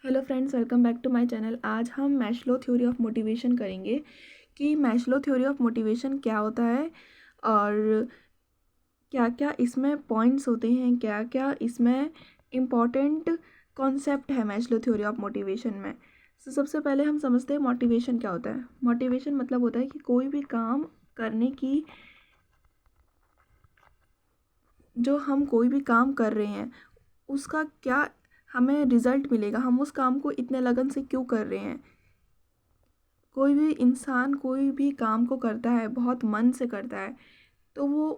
Hello friends, welcome back to my channel. आज हम Maslow theory of motivation करेंगे कि मैस्लो थ्योरी ऑफ मोटिवेशन क्या होता है और क्या क्या इसमें पॉइंट्स होते हैं, क्या क्या इसमें इम्पॉर्टेंट कॉन्सेप्ट है मैस्लो थ्योरी ऑफ मोटिवेशन में। सबसे पहले हम समझते हैं मोटिवेशन क्या होता है। मोटिवेशन मतलब होता है कि कोई भी काम करने की, जो हम कोई भी काम कर रहे हैं उसका क्या हमें रिज़ल्ट मिलेगा, हम उस काम को इतने लगन से क्यों कर रहे हैं। कोई भी इंसान कोई भी काम को करता है, बहुत मन से करता है, तो वो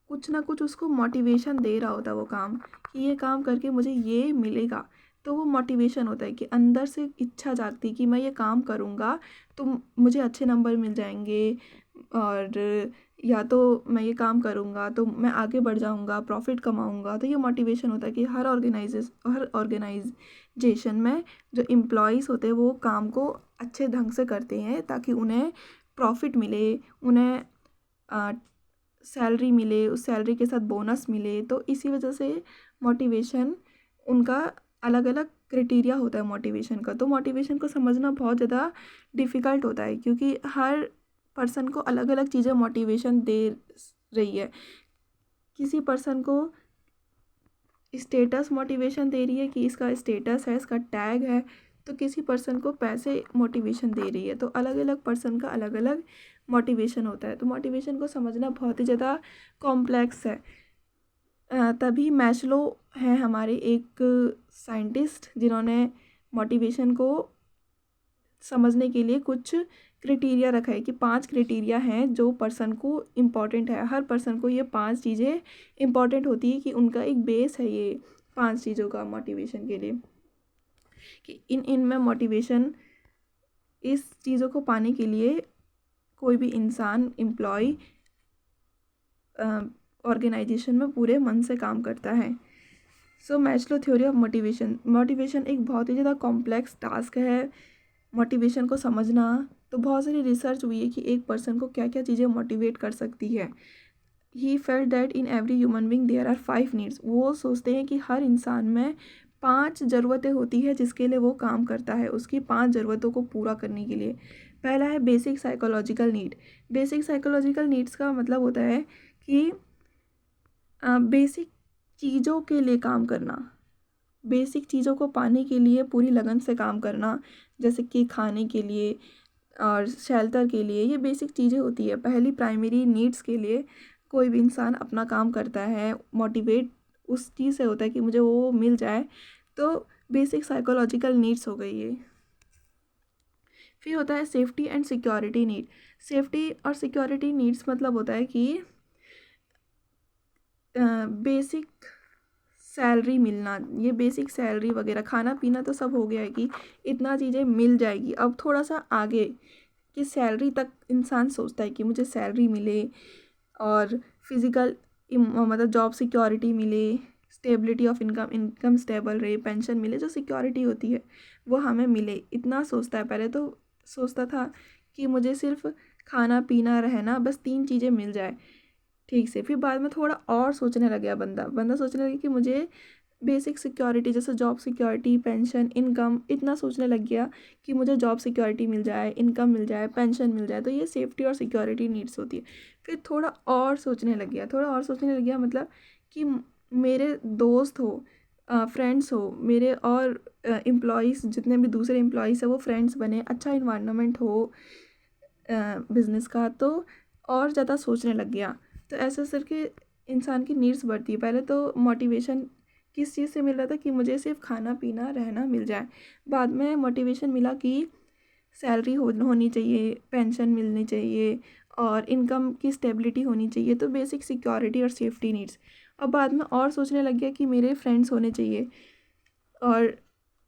कुछ ना कुछ उसको मोटिवेशन दे रहा होता है वो काम, कि ये काम करके मुझे ये मिलेगा। तो वो मोटिवेशन होता है कि अंदर से इच्छा जागती कि मैं ये काम करूँगा तो मुझे अच्छे नंबर मिल जाएंगे, और या तो मैं ये काम करूँगा तो मैं आगे बढ़ जाऊँगा, प्रॉफिट कमाऊँगा। तो ये मोटिवेशन होता है कि हर ऑर्गेनाइजेशन में जो एम्प्लॉयज़ होते हैं वो काम को अच्छे ढंग से करते हैं ताकि उन्हें प्रॉफिट मिले, उन्हें सैलरी मिले, उस सैलरी के साथ बोनस मिले। तो इसी वजह से मोटिवेशन उनका अलग अलग क्राइटेरिया होता है मोटिवेशन का। तो मोटिवेशन को समझना बहुत ज़्यादा डिफ़िकल्ट होता है क्योंकि हर पर्सन को अलग अलग चीज़ें मोटिवेशन दे रही है। किसी पर्सन को स्टेटस मोटिवेशन दे रही है कि इसका स्टेटस है, इसका टैग है। तो किसी पर्सन को पैसे मोटिवेशन दे रही है। तो अलग अलग पर्सन का अलग अलग मोटिवेशन होता है। तो मोटिवेशन को समझना बहुत ही ज़्यादा कॉम्प्लेक्स है। तभी मैस्लो हैं हमारे एक साइंटिस्ट जिन्होंने मोटिवेशन को समझने के लिए कुछ क्राइटेरिया रखा है कि 5 क्राइटेरिया हैं जो पर्सन को इम्पॉर्टेंट है। हर पर्सन को ये 5 चीज़ें इम्पॉर्टेंट होती है कि उनका एक बेस है ये 5 चीज़ों का मोटिवेशन के लिए, कि इनमें मोटिवेशन, इस चीज़ों को पाने के लिए कोई भी इंसान, एम्प्लॉय ऑर्गेनाइजेशन में पूरे मन से काम करता है। सो मैस्लो थ्योरी ऑफ मोटिवेशन एक बहुत ही ज़्यादा कॉम्प्लेक्स टास्क है मोटिवेशन को समझना। तो बहुत सारी रिसर्च हुई है कि एक पर्सन को क्या क्या चीज़ें मोटिवेट कर सकती है। He felt that in every human being there are 5 needs. वो सोचते हैं कि हर इंसान में 5 ज़रूरतें होती है जिसके लिए वो काम करता है, उसकी 5 ज़रूरतों को पूरा करने के लिए। पहला है basic psychological need. Basic psychological needs का मतलब होता है कि बेसिक चीज़ों के लिए काम करना, बेसिक चीज़ों को पाने के लिए पूरी लगन से काम करना, जैसे कि खाने के लिए और शेल्टर के लिए। ये बेसिक चीज़ें होती है। पहली प्राइमरी नीड्स के लिए कोई भी इंसान अपना काम करता है, मोटिवेट उस चीज़ से होता है कि मुझे वो मिल जाए। तो बेसिक साइकोलॉजिकल नीड्स हो गई ये। फिर होता है safety and security need. Safety और सिक्योरिटी नीड्स मतलब होता है कि बेसिक सैलरी मिलना, ये बेसिक सैलरी वगैरह, खाना पीना तो सब हो गया है कि इतना चीज़ें मिल जाएगी। अब थोड़ा सा आगे कि सैलरी तक इंसान सोचता है कि मुझे सैलरी मिले और फिज़िकल मतलब जॉब सिक्योरिटी मिले, stability of income, income stable रहे, पेंशन मिले, जो सिक्योरिटी होती है वो हमें मिले, इतना सोचता है। पहले तो सोचता था कि मुझे सिर्फ खाना पीना रहना, बस 3 चीज़ें मिल जाए ठीक से। फिर बाद में थोड़ा और सोचने लग गया बंदा सोचने लगे कि मुझे बेसिक सिक्योरिटी जैसे जॉब सिक्योरिटी, पेंशन, इनकम, इतना सोचने लग गया कि मुझे जॉब सिक्योरिटी मिल जाए, इनकम मिल जाए, पेंशन मिल जाए। तो ये सेफ्टी और सिक्योरिटी नीड्स होती है। फिर थोड़ा और सोचने लग गया, मतलब कि मेरे दोस्त हो, फ्रेंड्स हो मेरे, और एम्प्लॉयज़ जितने भी दूसरे एम्प्लॉयज़ हैं वो फ्रेंड्स बने, अच्छा इन्वायरमेंट हो बिज़नेस का। तो और ज़्यादा सोचने लग गया। तो ऐसे करके इंसान की नीड्स बढ़ती है। पहले तो मोटिवेशन किस चीज़ से मिल रहा था कि मुझे सिर्फ खाना पीना रहना मिल जाए। बाद में मोटिवेशन मिला कि सैलरी होनी चाहिए, पेंशन मिलनी चाहिए और इनकम की स्टेबिलिटी होनी चाहिए। तो बेसिक सिक्योरिटी और सेफ्टी नीड्स। अब बाद में और सोचने लग गया कि मेरे फ्रेंड्स होने चाहिए और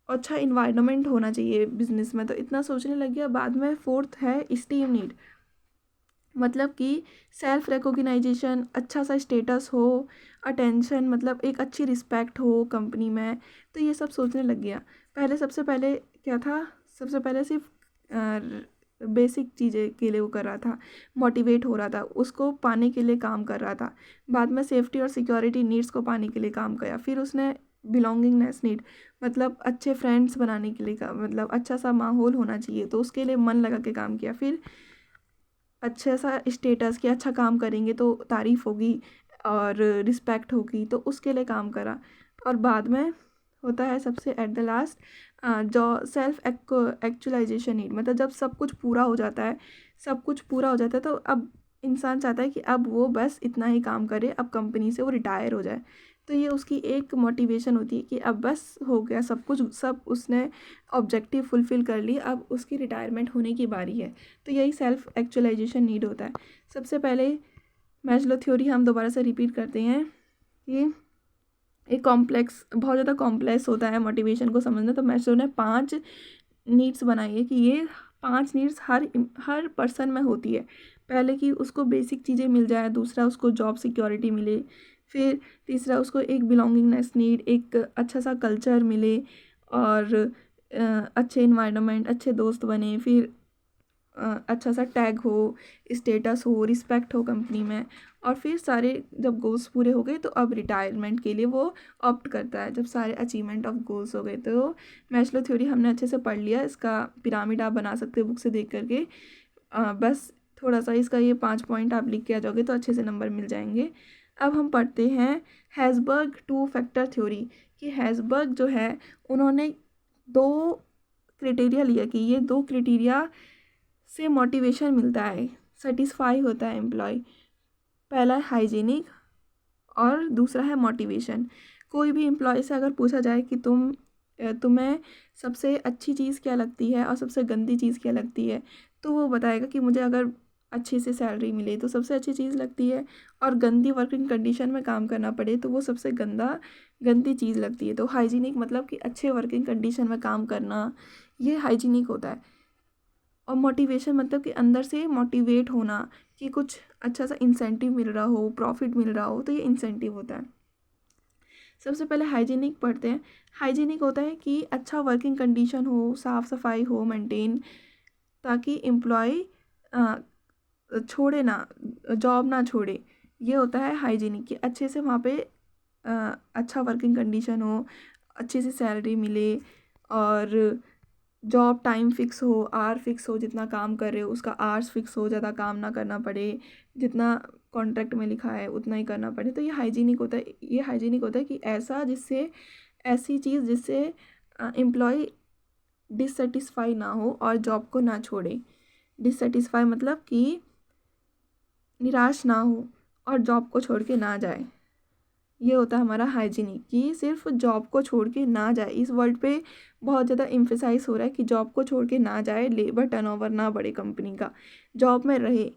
अच्छा इन्वायरमेंट होना चाहिए बिज़नेस में। तो इतना सोचने लग गया। बाद में फोर्थ है स्टीम नीड, मतलब कि सेल्फ रिकॉग्नाइजेशन, अच्छा सा स्टेटस हो, अटेंशन, मतलब एक अच्छी रिस्पेक्ट हो कंपनी में। तो ये सब सोचने लग गया। सबसे पहले क्या था, सबसे पहले सिर्फ बेसिक चीज़ें के लिए वो कर रहा था, मोटिवेट हो रहा था, उसको पाने के लिए काम कर रहा था। बाद में सेफ्टी और सिक्योरिटी नीड्स को पाने के लिए काम किया। फिर उसने बिलोंगिंगनेस नीड, मतलब अच्छे फ्रेंड्स बनाने के लिए मतलब अच्छा सा माहौल होना चाहिए, तो उसके लिए मन लगा के काम किया। फिर अच्छा सा स्टेटस कि अच्छा काम करेंगे तो तारीफ़ होगी और रिस्पेक्ट होगी, तो उसके लिए काम करा। और बाद में होता है सबसे एट द लास्ट जो सेल्फ एक्चुअलाइजेशन नीड, मतलब जब सब कुछ पूरा हो जाता है, सब कुछ पूरा हो जाता है, तो अब इंसान चाहता है कि अब वो बस इतना ही काम करे, अब कंपनी से वो रिटायर हो जाए। तो ये उसकी एक मोटिवेशन होती है कि अब बस हो गया सब कुछ, सब उसने ऑब्जेक्टिव फुलफ़िल कर ली, अब उसकी रिटायरमेंट होने की बारी है। तो यही सेल्फ एक्चुअलाइजेशन नीड होता है। सबसे पहले मैस्लो थ्योरी हम दोबारा से रिपीट करते हैं कि एक कॉम्प्लेक्स, बहुत ज़्यादा कॉम्प्लेक्स होता है मोटिवेशन को समझना। तो मैस्लो ने 5 नीड्स बनाई है कि ये 5 नीड्स हर पर्सन में होती है। पहले कि उसको बेसिक चीज़ें मिल जाए, दूसरा उसको जॉब सिक्योरिटी मिले, फिर तीसरा उसको एक बिलोंगिंगनेस नीड, एक अच्छा सा कल्चर मिले, और अच्छे इन्वायरमेंट, अच्छे दोस्त बने, फिर अच्छा सा टैग हो, स्टेटस हो, रिस्पेक्ट हो कंपनी में। और फिर सारे जब गोल्स पूरे हो गए तो अब रिटायरमेंट के लिए वो ऑप्ट करता है, जब सारे अचीवमेंट ऑफ गोल्स हो गए। तो मैस्लो थ्योरी हमने अच्छे से पढ़ लिया, इसका पिरामिड आप बना सकते हो बुक से देख करके। बस थोड़ा सा इसका ये 5 पॉइंट आप लिख के आ जाओगे तो अच्छे से नंबर मिल जाएंगे। अब हम पढ़ते हैं हैसबर्ग 2 फैक्टर थ्योरी, कि हैसबर्ग जो है उन्होंने 2 क्राइटेरिया लिया, कि ये 2 क्राइटेरिया से मोटिवेशन मिलता है, सेटिस्फाई होता है एम्प्लॉय। पहला है हाइजीनिक और दूसरा है मोटिवेशन। कोई भी एम्प्लॉय से अगर पूछा जाए कि तुम्हें सबसे अच्छी चीज़ क्या लगती है और सबसे गंदी चीज़ क्या लगती है, तो वो बताएगा कि मुझे अगर अच्छी सी सैलरी मिले तो सबसे अच्छी चीज़ लगती है, और गंदी वर्किंग कंडीशन में काम करना पड़े तो वो सबसे गंदी चीज़ लगती है। तो हाइजीनिक मतलब कि अच्छे वर्किंग कंडीशन में काम करना, ये हाइजीनिक होता है। और मोटिवेशन मतलब कि अंदर से मोटिवेट होना, कि कुछ अच्छा सा इंसेंटिव मिल रहा हो, प्रॉफिट मिल रहा हो, तो ये इंसेंटिव होता है। सबसे पहले हाइजीनिक पढ़ते हैं। हाइजीनिक होता है कि अच्छा वर्किंग कंडीशन हो, साफ़ सफाई हो मेंटेन, ताकि एम्प्लॉय छोड़े ना, जॉब ना छोड़े। ये होता है हाइजीनिक, कि अच्छे से वहाँ पे अच्छा वर्किंग कंडीशन हो, अच्छी सी सैलरी मिले, और जॉब टाइम फिक्स हो, आवर फिक्स हो, जितना काम कर रहे हो उसका आवर्स फिक्स हो, ज़्यादा काम ना करना पड़े, जितना कॉन्ट्रैक्ट में लिखा है उतना ही करना पड़े। तो ये हाइजीनिक होता है। ये हाइजीनिक होता है कि ऐसी चीज़ जिससे एम्प्लॉय डिससेटिस्फाई ना हो और जॉब को ना छोड़े। डिससेटिस्फाई मतलब कि निराश ना हो और जॉब को छोड़ के ना जाए। ये होता है हमारा हाइजीनिक, कि सिर्फ जॉब को छोड़ के ना जाए। इस वर्ड पे बहुत ज़्यादा एम्फेसाइज हो रहा है कि जॉब को छोड़ के ना जाए, लेबर टर्नओवर ना बढ़े कंपनी का, जॉब में रहे।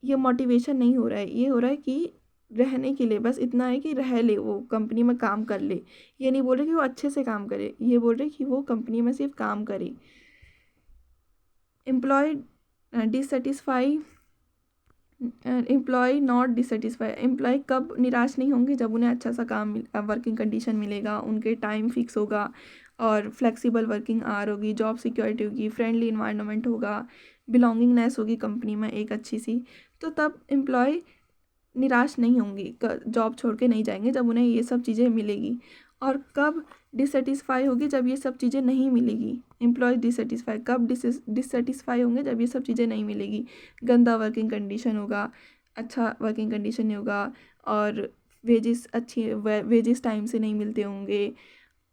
ये मोटिवेशन नहीं हो रहा है, ये हो रहा है कि रहने के लिए बस इतना है कि रह ले, वो कंपनी में काम कर ले। ये नहीं बोल रहे कि वो अच्छे से काम करे, ये बोल रहे कि वो कंपनी में सिर्फ काम करे। Employ dissatisfy, employ not dissatisfy, employ कब निराश नहीं होंगे, जब उन्हें अच्छा सा काम वर्किंग कंडीशन मिलेगा, उनके टाइम फिक्स होगा, और फ्लेक्सिबल वर्किंग आवर होगी, जॉब सिक्योरिटी होगी, फ्रेंडली इन्वायरमेंट होगा, बिलोंगिंगनेस होगी कंपनी में एक अच्छी सी। तो तब एम्प्लॉय निराश नहीं होंगे, जॉब छोड़ के नहीं जाएंगे जब उन्हें ये सब चीज़ें मिलेगी। और कब डिससेटिस्फाई होगी, जब ये सब चीज़ें नहीं मिलेगी। एम्प्लॉय डिससेटिस्फाई कब डिससेटिस्फाई होंगे, जब ये सब चीज़ें नहीं मिलेगी। गंदा वर्किंग कंडीशन होगा, अच्छा वर्किंग कंडीशन नहीं होगा, और वेजेस टाइम से नहीं मिलते होंगे,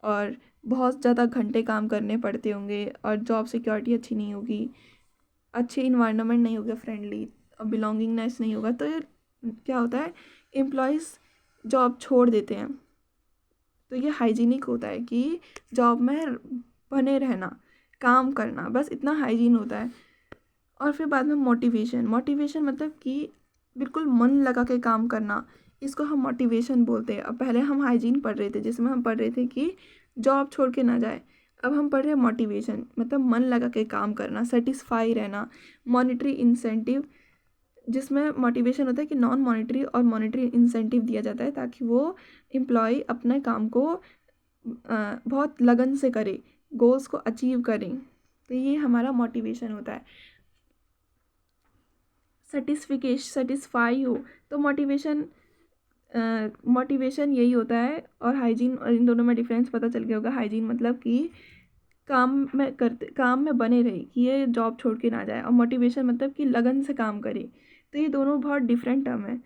और बहुत ज़्यादा घंटे काम करने पड़ते होंगे, और जॉब सिक्योरिटी अच्छी नहीं होगी, अच्छे इन्वायरमेंट नहीं होगा फ्रेंडली, और बिलोंगिंगनेस नहीं होगा। तो ये क्या होता है, एम्प्लॉयज़ जॉब छोड़ देते हैं। तो ये हाइजीनिक होता है कि जॉब में बने रहना, काम करना, बस इतना हाइजीन होता है। और फिर बाद में मोटिवेशन, मोटिवेशन मतलब कि बिल्कुल मन लगा के काम करना, इसको हम मोटिवेशन बोलते हैं। अब पहले हम हाइजीन पढ़ रहे थे, जिसमें हम पढ़ रहे थे कि जॉब छोड़ के ना जाए। अब हम पढ़ रहे हैं मोटिवेशन, मतलब मन लगा के काम करना, सेटिस्फाई रहना, मॉनिटरी इंसेंटिव, जिसमें मोटिवेशन होता है कि नॉन मॉनिटरी और मॉनिटरी इंसेंटिव दिया जाता है, ताकि वो एम्प्लॉय अपने काम को बहुत लगन से करे, गोल्स को अचीव करें। तो ये हमारा मोटिवेशन होता है। सेटिस्फाई हो, तो मोटिवेशन मोटिवेशन यही होता है, और हाइजीन, और इन दोनों में डिफरेंस पता चल गया होगा। हाइजीन मतलब कि काम में बने रहे, कि ये जॉब छोड़ के ना जाए, और मोटिवेशन मतलब कि लगन से काम करे। तो ये दोनों बहुत डिफरेंट टर्म है।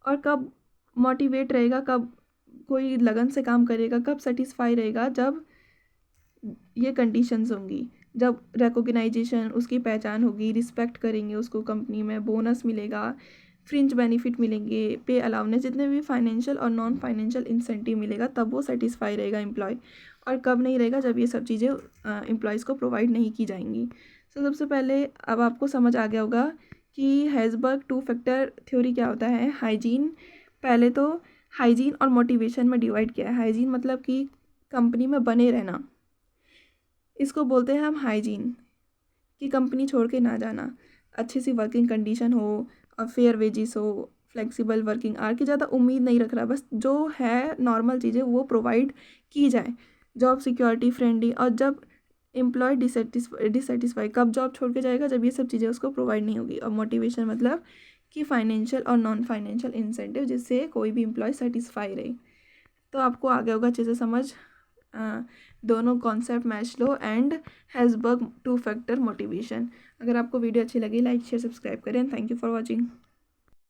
और कब मोटिवेट रहेगा, कब कोई लगन से काम करेगा, कब सेटिस्फाई रहेगा, जब ये कंडीशंस होंगी, जब रिकॉग्नाइजेशन, उसकी पहचान होगी, रिस्पेक्ट करेंगे उसको, कंपनी में बोनस मिलेगा, फ्रिंज बेनिफिट मिलेंगे, पे अलाउनेस, जितने भी फाइनेंशियल और नॉन फाइनेंशियल इंसेंटिव मिलेगा, तब वो सेटिस्फाई रहेगा एम्प्लॉय। और कब नहीं रहेगा, जब ये सब चीज़ें एम्प्लॉयज़ को प्रोवाइड नहीं की जाएंगी। तो सबसे पहले अब आपको समझ आ गया होगा कि हेज़बर्ग 2 फैक्टर थ्योरी क्या होता है। हाइजीन, पहले तो हाइजीन और मोटिवेशन में डिवाइड किया है। हाइजीन मतलब कि कंपनी में बने रहना, इसको बोलते हैं हम हाइजीन, कि कंपनी छोड़ के ना जाना, अच्छी सी वर्किंग कंडीशन हो, और फेयर वेजिस हो, फ्लेक्सिबल वर्किंग आवर की ज़्यादा उम्मीद नहीं रख रहा, बस जो है नॉर्मल चीज़ें वो प्रोवाइड की जाए, जॉब सिक्योरिटी फ्रेंडली। और जब एम्प्लॉय डिससेटिस्फाई, कब जॉब छोड़ के जाएगा, जब ये सब चीज़ें उसको प्रोवाइड नहीं होगी। और मोटिवेशन मतलब कि फाइनेंशियल और नॉन फाइनेंशियल इंसेंटिव, जिससे कोई भी एम्प्लॉय सेटिस्फाई रहे। तो आपको आ गया होगा अच्छे से समझ, दोनों concept, Maslow and Herzberg 2 factor motivation. अगर आपको वीडियो अच्छी लगी, लाइक शेयर सब्सक्राइब करें। Thank you for watching.